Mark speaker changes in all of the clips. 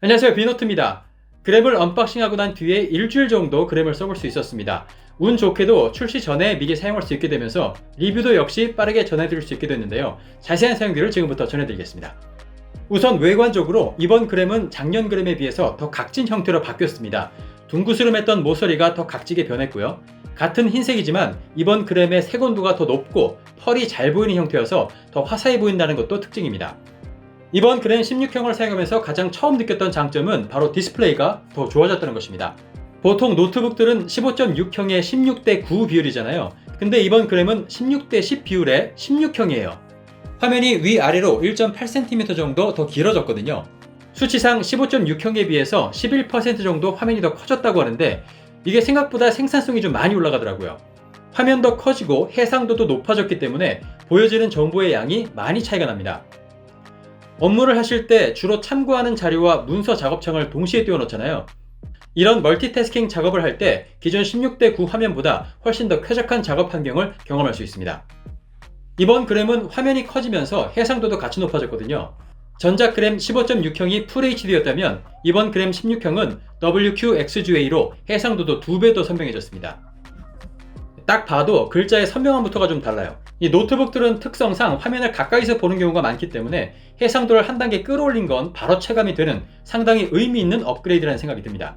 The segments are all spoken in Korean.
Speaker 1: 안녕하세요, 비노트입니다. 그램을 언박싱하고 난 뒤에 일주일 정도 그램을 써볼 수 있었습니다. 운 좋게도 출시 전에 미리 사용할 수 있게 되면서 리뷰도 역시 빠르게 전해드릴 수 있게 됐는데요. 자세한 사용기를 지금부터 전해드리겠습니다. 우선 외관적으로 이번 그램은 작년 그램에 비해서 더 각진 형태로 바뀌었습니다. 둥그스름했던 모서리가 더 각지게 변했고요. 같은 흰색이지만 이번 그램의 색온도가 더 높고 펄이 잘 보이는 형태여서 더 화사해 보인다는 것도 특징입니다. 이번 그램 16형을 사용하면서 가장 처음 느꼈던 장점은 바로 디스플레이가 더 좋아졌다는 것입니다. 보통 노트북들은 15.6형의 16:9 비율이잖아요. 근데 이번 그램은 16:10 비율의 16형이에요. 화면이 위아래로 1.8cm 정도 더 길어졌거든요. 수치상 15.6형에 비해서 11% 정도 화면이 더 커졌다고 하는데 이게 생각보다 생산성이 좀 많이 올라가더라고요. 화면도 커지고 해상도도 높아졌기 때문에 보여지는 정보의 양이 많이 차이가 납니다. 업무를 하실 때 주로 참고하는 자료와 문서 작업창을 동시에 띄워놓잖아요. 이런 멀티태스킹 작업을 할 때 기존 16:9 화면보다 훨씬 더 쾌적한 작업 환경을 경험할 수 있습니다. 이번 그램은 화면이 커지면서 해상도도 같이 높아졌거든요. 전작 그램 15.6형이 FHD였다면 이번 그램 16형은 WQXGA로 해상도도 2배 더 선명해졌습니다. 딱 봐도 글자의 선명함부터가 좀 달라요. 이 노트북들은 특성상 화면을 가까이서 보는 경우가 많기 때문에 해상도를 한 단계 끌어올린 건 바로 체감이 되는 상당히 의미 있는 업그레이드라는 생각이 듭니다.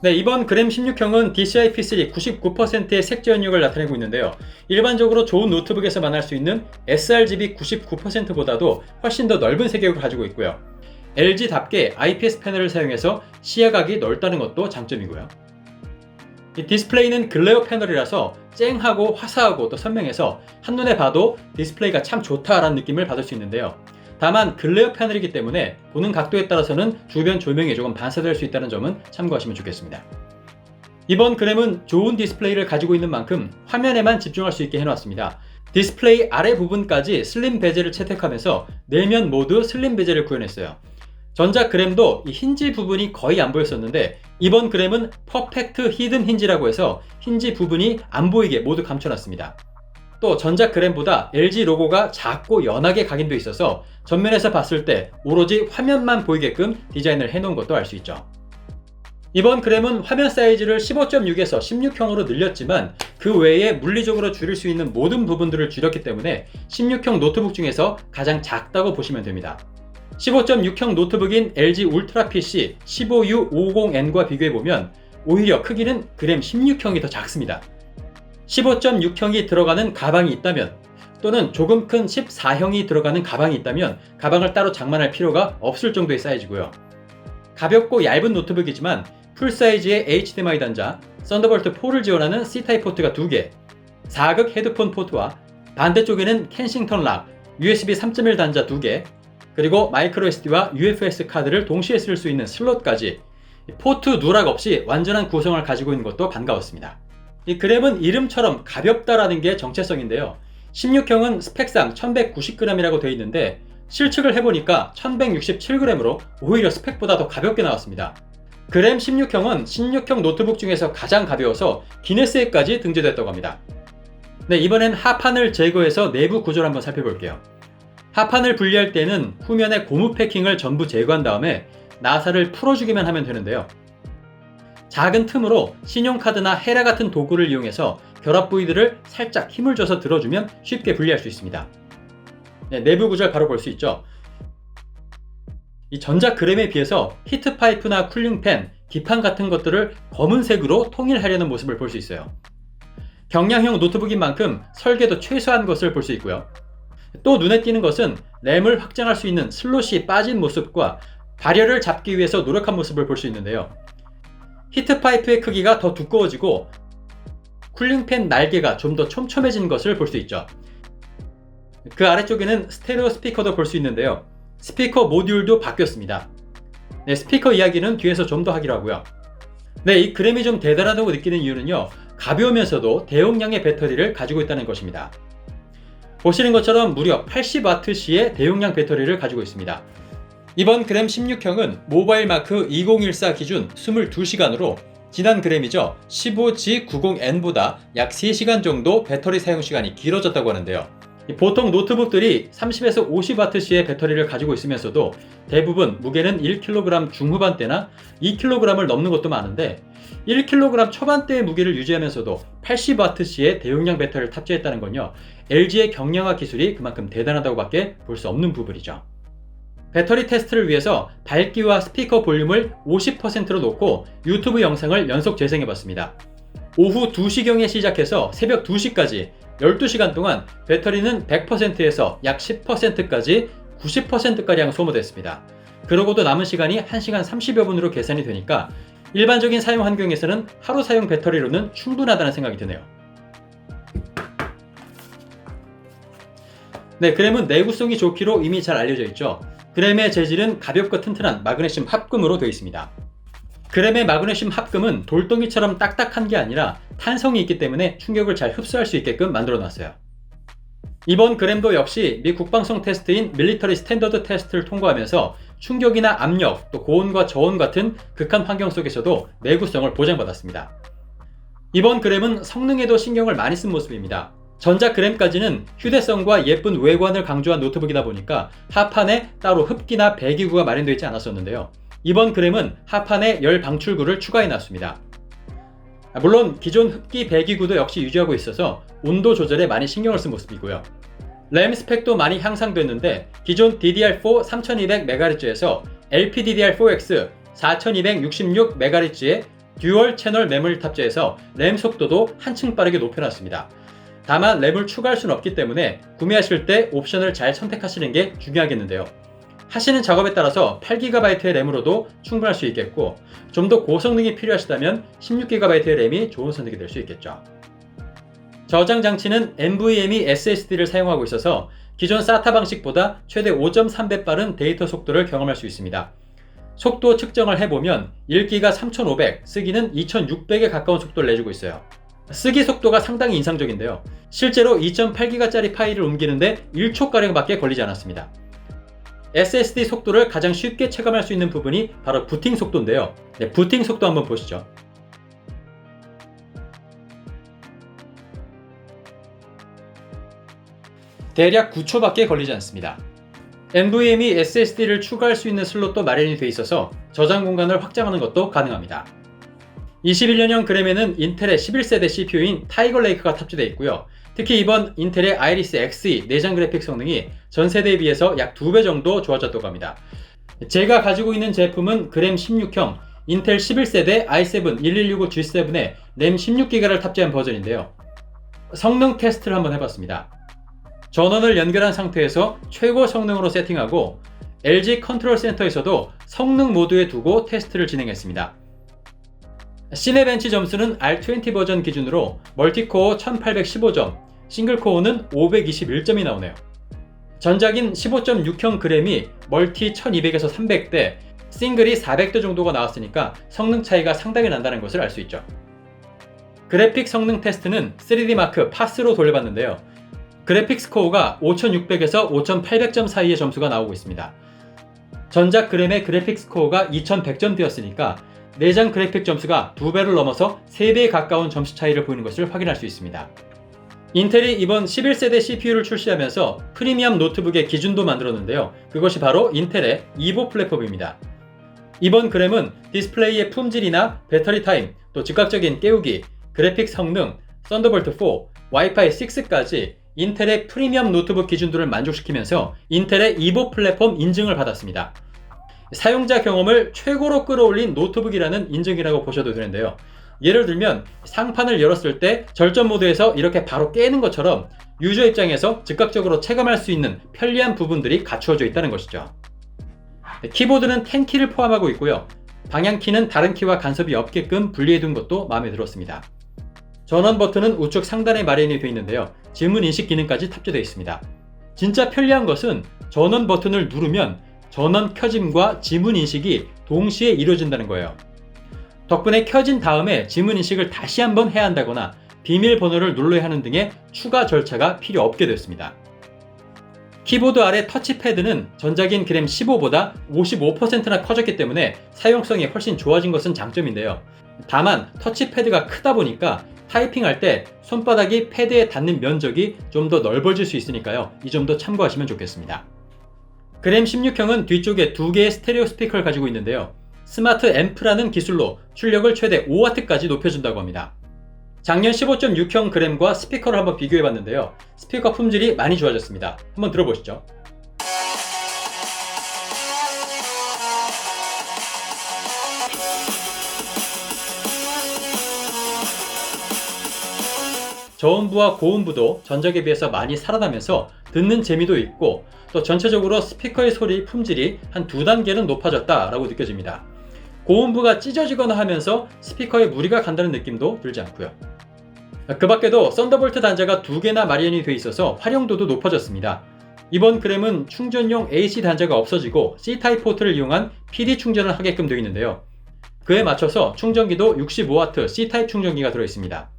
Speaker 1: 네, 이번 그램 16형은 DCI-P3 99%의 색 지원력을 나타내고 있는데요. 일반적으로 좋은 노트북에서 만날 수 있는 sRGB 99%보다도 훨씬 더 넓은 색역을 가지고 있고요. LG답게 IPS 패널을 사용해서 시야각이 넓다는 것도 장점이고요. 이 디스플레이는 글레어 패널이라서 쨍하고 화사하고 또 선명해서 한눈에 봐도 디스플레이가 참 좋다라는 느낌을 받을 수 있는데요. 다만 글레어 패널이기 때문에 보는 각도에 따라서는 주변 조명이 조금 반사될 수 있다는 점은 참고하시면 좋겠습니다. 이번 그램은 좋은 디스플레이를 가지고 있는 만큼 화면에만 집중할 수 있게 해놨습니다. 디스플레이 아래 부분까지 슬림 베젤을 채택하면서 내면 모두 슬림 베젤을 구현했어요. 전작 그램도 이 힌지 부분이 거의 안 보였었는데 이번 그램은 퍼펙트 히든 힌지라고 해서 힌지 부분이 안 보이게 모두 감춰놨습니다. 또 전작 그램보다 LG 로고가 작고 연하게 각인되어 있어서 전면에서 봤을 때 오로지 화면만 보이게끔 디자인을 해놓은 것도 알 수 있죠. 이번 그램은 화면 사이즈를 15.6에서 16형으로 늘렸지만 그 외에 물리적으로 줄일 수 있는 모든 부분들을 줄였기 때문에 16형 노트북 중에서 가장 작다고 보시면 됩니다. 15.6형 노트북인 LG 울트라 PC 15U50N과 비교해보면 오히려 크기는 그램 16형이 더 작습니다. 15.6형이 들어가는 가방이 있다면 또는 조금 큰 14형이 들어가는 가방이 있다면 가방을 따로 장만할 필요가 없을 정도의 사이즈고요. 가볍고 얇은 노트북이지만 풀사이즈의 HDMI 단자, 썬더볼트 4를 지원하는 C타입 포트가 2개, 4극 헤드폰 포트와 반대쪽에는 켄싱턴 락, USB 3.1 단자 2개, 그리고 마이크로SD와 UFS 카드를 동시에 쓸 수 있는 슬롯까지 포트 누락 없이 완전한 구성을 가지고 있는 것도 반가웠습니다. 이 그램은 이름처럼 가볍다라는 게 정체성인데요. 16형은 스펙상 1190g이라고 되어 있는데 실측을 해보니까 1167g으로 오히려 스펙보다 더 가볍게 나왔습니다. 그램 16형은 16형 노트북 중에서 가장 가벼워서 기네스에까지 등재됐다고 합니다. 네, 이번엔 하판을 제거해서 내부 구조를 한번 살펴볼게요. 하판을 분리할 때는 후면의 고무 패킹을 전부 제거한 다음에 나사를 풀어주기만 하면 되는데요. 작은 틈으로 신용카드나 헤라 같은 도구를 이용해서 결합 부위들을 살짝 힘을 줘서 들어주면 쉽게 분리할 수 있습니다. 네, 내부 구조를 바로 볼 수 있죠. 이 전작 그램에 비해서 히트 파이프나 쿨링팬, 기판 같은 것들을 검은색으로 통일하려는 모습을 볼 수 있어요. 경량형 노트북인 만큼 설계도 최소한 것을 볼 수 있고요. 또 눈에 띄는 것은 램을 확장할 수 있는 슬롯이 빠진 모습과 발열을 잡기 위해서 노력한 모습을 볼 수 있는데요. 히트파이프의 크기가 더 두꺼워지고 쿨링팬 날개가 좀 더 촘촘해진 것을 볼 수 있죠. 그 아래쪽에는 스테레오 스피커도 볼 수 있는데요. 스피커 모듈도 바뀌었습니다. 네, 스피커 이야기는 뒤에서 좀 더 하기로 하고요. 네, 이 그램이 좀 대단하다고 느끼는 이유는요. 가벼우면서도 대용량의 배터리를 가지고 있다는 것입니다. 보시는 것처럼 무려 80W시의 대용량 배터리를 가지고 있습니다. 이번 그램 16형은 모바일 마크 2014 기준 22시간으로 지난 그램이죠 15G90N보다 약 3시간 정도 배터리 사용 시간이 길어졌다고 하는데요. 보통 노트북들이 30에서 50W의 배터리를 가지고 있으면서도 대부분 무게는 1kg 중후반대나 2kg을 넘는 것도 많은데 1kg 초반대의 무게를 유지하면서도 80W의 대용량 배터리를 탑재했다는 건요, LG의 경량화 기술이 그만큼 대단하다고 밖에 볼 수 없는 부분이죠. 배터리 테스트를 위해서 밝기와 스피커 볼륨을 50%로 놓고 유튜브 영상을 연속 재생해봤습니다. 오후 2시경에 시작해서 새벽 2시까지 12시간 동안 배터리는 100%에서 약 10%까지 90%가량 소모됐습니다. 그러고도 남은 시간이 1시간 30여 분으로 계산이 되니까 일반적인 사용 환경에서는 하루 사용 배터리로는 충분하다는 생각이 드네요. 네, 그램은 내구성이 좋기로 이미 잘 알려져 있죠. 그램의 재질은 가볍고 튼튼한 마그네슘 합금으로 되어 있습니다. 그램의 마그네슘 합금은 돌덩이처럼 딱딱한 게 아니라 탄성이 있기 때문에 충격을 잘 흡수할 수 있게끔 만들어 놨어요. 이번 그램도 역시 미 국방성 테스트인 밀리터리 스탠더드 테스트를 통과하면서 충격이나 압력, 또 고온과 저온 같은 극한 환경 속에서도 내구성을 보장받았습니다. 이번 그램은 성능에도 신경을 많이 쓴 모습입니다. 전작 그램까지는 휴대성과 예쁜 외관을 강조한 노트북이다 보니까 하판에 따로 흡기나 배기구가 마련되어 있지 않았었는데요. 이번 그램은 하판에 열 방출구를 추가해 놨습니다. 물론 기존 흡기 배기구도 역시 유지하고 있어서 온도 조절에 많이 신경을 쓴 모습이고요. 램 스펙도 많이 향상됐는데 기존 DDR4 3200MHz에서 LPDDR4X 4266MHz의 듀얼 채널 메모리를 탑재해서 램 속도도 한층 빠르게 높여놨습니다. 다만 램을 추가할 수는 없기 때문에 구매하실 때 옵션을 잘 선택하시는 게 중요하겠는데요. 하시는 작업에 따라서 8GB의 램으로도 충분할 수 있겠고 좀 더 고성능이 필요하시다면 16GB의 램이 좋은 선택이 될 수 있겠죠. 저장 장치는 NVMe SSD를 사용하고 있어서 기존 SATA 방식보다 최대 5.3배 빠른 데이터 속도를 경험할 수 있습니다. 속도 측정을 해보면 읽기가 3500, 쓰기는 2600에 가까운 속도를 내주고 있어요. 쓰기 속도가 상당히 인상적인데요. 실제로 2.8GB짜리 파일을 옮기는데 1초가량 밖에 걸리지 않았습니다. SSD 속도를 가장 쉽게 체감할 수 있는 부분이 바로 부팅 속도인데요. 네, 부팅 속도 한번 보시죠. 대략 9초밖에 걸리지 않습니다. NVMe SSD를 추가할 수 있는 슬롯도 마련이 되어 있어서 저장 공간을 확장하는 것도 가능합니다. 21년형 그램에는 인텔의 11세대 CPU인 타이거 레이크가 탑재되어 있고요. 특히 이번 인텔의 아이리스 Xe 내장 그래픽 성능이 전 세대에 비해서 약 2배 정도 좋아졌다고 합니다. 제가 가지고 있는 제품은 그램 16형 인텔 11세대 i7 1165G7에 램 16GB를 탑재한 버전인데요. 성능 테스트를 한번 해봤습니다. 전원을 연결한 상태에서 최고 성능으로 세팅하고 LG 컨트롤 센터에서도 성능 모드에 두고 테스트를 진행했습니다. 시네벤치 점수는 R20 버전 기준으로 멀티코어 1815점, 싱글코어는 521점이 나오네요. 전작인 15.6형 그램이 멀티 1200에서 300대, 싱글이 400대 정도가 나왔으니까 성능 차이가 상당히 난다는 것을 알 수 있죠. 그래픽 성능 테스트는 3D마크 파스로 돌려봤는데요. 그래픽 스코어가 5600에서 5800점 사이의 점수가 나오고 있습니다. 전작 그램의 그래픽 스코어가 2100점 되었으니까 내장 그래픽 점수가 2배를 넘어서 3배에 가까운 점수 차이를 보이는 것을 확인할 수 있습니다. 인텔이 이번 11세대 CPU를 출시하면서 프리미엄 노트북의 기준도 만들었는데요. 그것이 바로 인텔의 이보 플랫폼입니다. 이번 그램은 디스플레이의 품질이나 배터리 타임, 또 즉각적인 깨우기, 그래픽 성능, 썬더볼트 4, 와이파이 6까지 인텔의 프리미엄 노트북 기준도를 만족시키면서 인텔의 이보 플랫폼 인증을 받았습니다. 사용자 경험을 최고로 끌어올린 노트북이라는 인증이라고 보셔도 되는데요. 예를 들면 상판을 열었을 때 절전 모드에서 이렇게 바로 깨는 것처럼 유저 입장에서 즉각적으로 체감할 수 있는 편리한 부분들이 갖추어져 있다는 것이죠. 키보드는 10키를 포함하고 있고요. 방향키는 다른 키와 간섭이 없게끔 분리해둔 것도 마음에 들었습니다. 전원 버튼은 우측 상단에 마련이 되어 있는데요. 지문 인식 기능까지 탑재되어 있습니다. 진짜 편리한 것은 전원 버튼을 누르면 전원 켜짐과 지문 인식이 동시에 이루어진다는 거예요. 덕분에 켜진 다음에 지문 인식을 다시 한번 해야 한다거나 비밀번호를 눌러야 하는 등의 추가 절차가 필요 없게 됐습니다. 키보드 아래 터치패드는 전작인 그램 15보다 55%나 커졌기 때문에 사용성이 훨씬 좋아진 것은 장점인데요. 다만 터치패드가 크다 보니까 타이핑할 때 손바닥이 패드에 닿는 면적이 좀 더 넓어질 수 있으니까요. 이 점도 참고하시면 좋겠습니다. 그램 16형은 뒤쪽에 2개의 스테레오 스피커를 가지고 있는데요. 스마트 앰프라는 기술로 출력을 최대 5W까지 높여준다고 합니다. 작년 15.6형 그램과 스피커를 한번 비교해봤는데요. 스피커 품질이 많이 좋아졌습니다. 한번 들어보시죠. 저음부와 고음부도 전작에 비해서 많이 살아나면서 듣는 재미도 있고 또 전체적으로 스피커의 소리 품질이 한 2단계는 높아졌다라고 느껴집니다. 고음부가 찢어지거나 하면서 스피커에 무리가 간다는 느낌도 들지 않고요. 그 밖에도 썬더볼트 단자가 2개나 마련이 돼 있어서 활용도도 높아졌습니다. 이번 그램은 충전용 AC 단자가 없어지고 C타입 포트를 이용한 PD 충전을 하게끔 되어 있는데요. 그에 맞춰서 충전기도 65W C타입 충전기가 들어있습니다.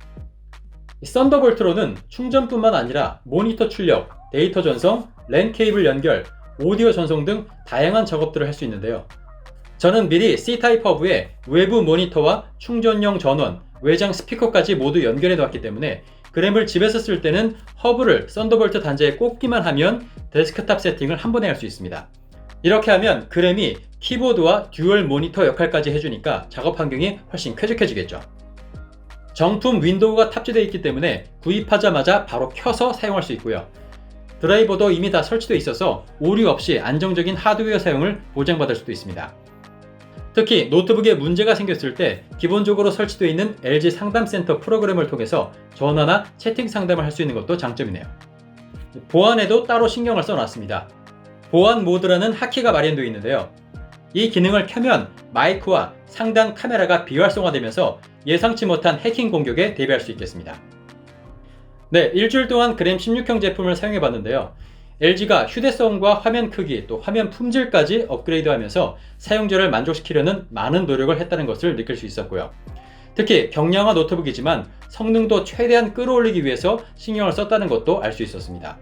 Speaker 1: 썬더볼트로는 충전뿐만 아니라 모니터 출력, 데이터 전송, 랜 케이블 연결, 오디오 전송 등 다양한 작업들을 할 수 있는데요. 저는 미리 C타입 허브에 외부 모니터와 충전용 전원, 외장 스피커까지 모두 연결해 놓았기 때문에 그램을 집에서 쓸 때는 허브를 썬더볼트 단자에 꽂기만 하면 데스크탑 세팅을 한 번에 할 수 있습니다. 이렇게 하면 그램이 키보드와 듀얼 모니터 역할까지 해주니까 작업 환경이 훨씬 쾌적해지겠죠. 정품 윈도우가 탑재되어 있기 때문에 구입하자마자 바로 켜서 사용할 수 있고요. 드라이버도 이미 다 설치되어 있어서 오류 없이 안정적인 하드웨어 사용을 보장받을 수도 있습니다. 특히 노트북에 문제가 생겼을 때 기본적으로 설치되어 있는 LG 상담센터 프로그램을 통해서 전화나 채팅 상담을 할 수 있는 것도 장점이네요. 보안에도 따로 신경을 써놨습니다. 보안 모드라는 하키가 마련되어 있는데요. 이 기능을 켜면 마이크와 상단 카메라가 비활성화되면서 예상치 못한 해킹 공격에 대비할 수 있겠습니다. 네, 일주일 동안 그램 16형 제품을 사용해봤는데요. LG가 휴대성과 화면 크기, 또 화면 품질까지 업그레이드하면서 사용자를 만족시키려는 많은 노력을 했다는 것을 느낄 수 있었고요. 특히 경량화 노트북이지만 성능도 최대한 끌어올리기 위해서 신경을 썼다는 것도 알 수 있었습니다.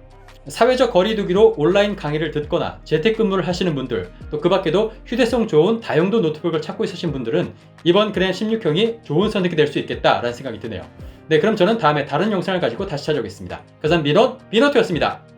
Speaker 1: 사회적 거리두기로 온라인 강의를 듣거나 재택근무를 하시는 분들, 또 그 밖에도 휴대성 좋은 다용도 노트북을 찾고 있으신 분들은 이번 그램 16형이 좋은 선택이 될 수 있겠다라는 생각이 드네요. 네, 그럼 저는 다음에 다른 영상을 가지고 다시 찾아오겠습니다. 그산 비노트였습니다.